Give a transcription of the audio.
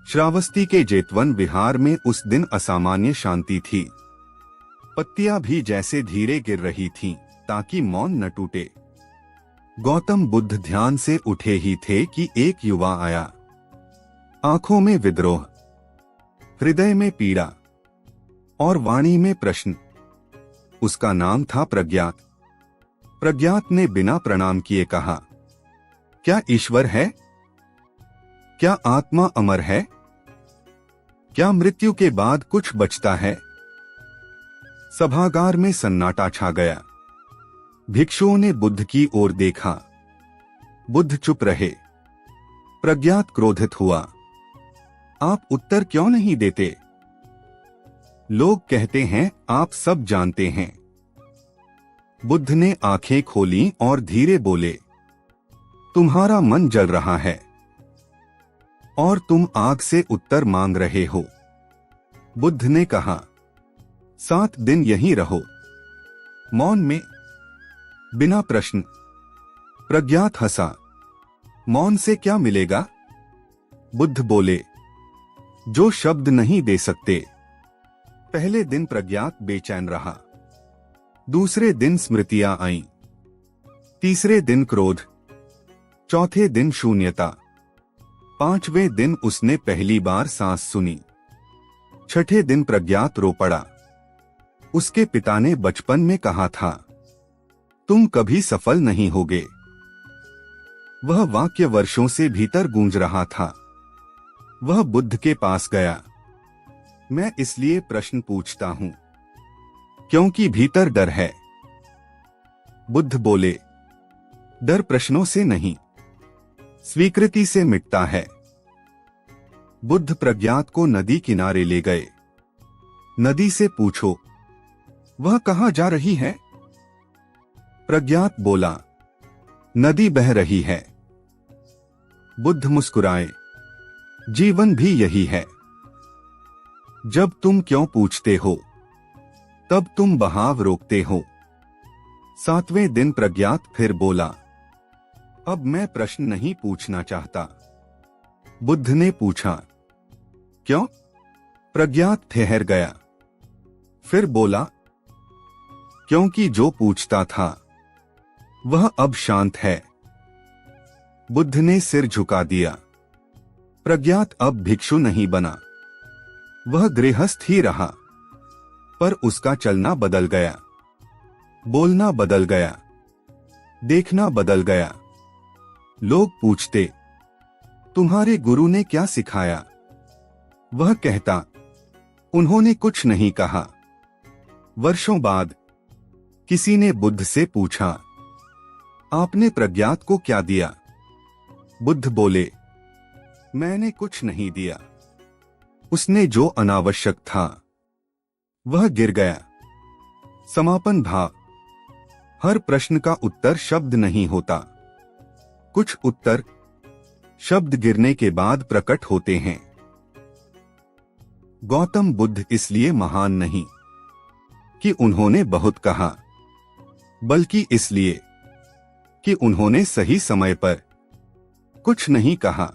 श्रावस्ती के जेतवन विहार में उस दिन असामान्य शांति थी। पत्तियां भी जैसे धीरे गिर रही थीं, ताकि मौन न टूटे। गौतम बुद्ध ध्यान से उठे ही थे कि एक युवा आया। आंखों में विद्रोह, हृदय में पीड़ा और वाणी में प्रश्न। उसका नाम था प्रज्ञात। प्रज्ञात ने बिना प्रणाम किए कहा, क्या ईश्वर है? क्या आत्मा अमर है? क्या मृत्यु के बाद कुछ बचता है? सभागार में सन्नाटा छा गया। भिक्षुओं ने बुद्ध की ओर देखा। बुद्ध चुप रहे। प्रज्ञात क्रोधित हुआ, आप उत्तर क्यों नहीं देते? लोग कहते हैं आप सब जानते हैं। बुद्ध ने आंखें खोली और धीरे बोले, तुम्हारा मन जल रहा है और तुम आग से उत्तर मांग रहे हो। बुद्ध ने कहा, 7 दिन यहीं रहो, मौन में, बिना प्रश्न। प्रज्ञात हंसा, मौन से क्या मिलेगा? बुद्ध बोले, जो शब्द नहीं दे सकते। पहले दिन प्रज्ञात बेचैन रहा। दूसरे दिन स्मृतियां आईं। तीसरे दिन क्रोध। चौथे दिन शून्यता। 5वें दिन उसने पहली बार सांस सुनी। छठे दिन प्रज्ञात रो पड़ा। उसके पिता ने बचपन में कहा था, तुम कभी सफल नहीं होगे। वह वाक्य वर्षों से भीतर गूंज रहा था। वह बुद्ध के पास गया। मैं इसलिए प्रश्न पूछता हूं क्योंकि भीतर डर है। बुद्ध बोले, डर प्रश्नों से नहीं, स्वीकृति से मिटता है। बुद्ध प्रज्ञात को नदी किनारे ले गए। नदी से पूछो, वह कहां जा रही है? प्रज्ञात बोला, नदी बह रही है। बुद्ध मुस्कुराए, जीवन भी यही है। जब तुम क्यों पूछते हो, तब तुम बहाव रोकते हो। 7वें दिन प्रज्ञात फिर बोला, अब मैं प्रश्न नहीं पूछना चाहता। बुद्ध ने पूछा, क्यों? प्रज्ञात ठहर गया। फिर बोला, क्योंकि जो पूछता था वह अब शांत है। बुद्ध ने सिर झुका दिया। प्रज्ञात अब भिक्षु नहीं बना। वह गृहस्थ ही रहा, पर उसका चलना बदल गया, बोलना बदल गया, देखना बदल गया। लोग पूछते, तुम्हारे गुरु ने क्या सिखाया? वह कहता, उन्होंने कुछ नहीं कहा। वर्षों बाद किसी ने बुद्ध से पूछा, आपने प्रज्ञात को क्या दिया? बुद्ध बोले, मैंने कुछ नहीं दिया। उसने जो अनावश्यक था वह गिर गया। समापन भाव। हर प्रश्न का उत्तर शब्द नहीं होता। कुछ उत्तर शब्द गिरने के बाद प्रकट होते हैं। गौतम बुद्ध इसलिए महान नहीं कि उन्होंने बहुत कहा, बल्कि इसलिए कि उन्होंने सही समय पर कुछ नहीं कहा।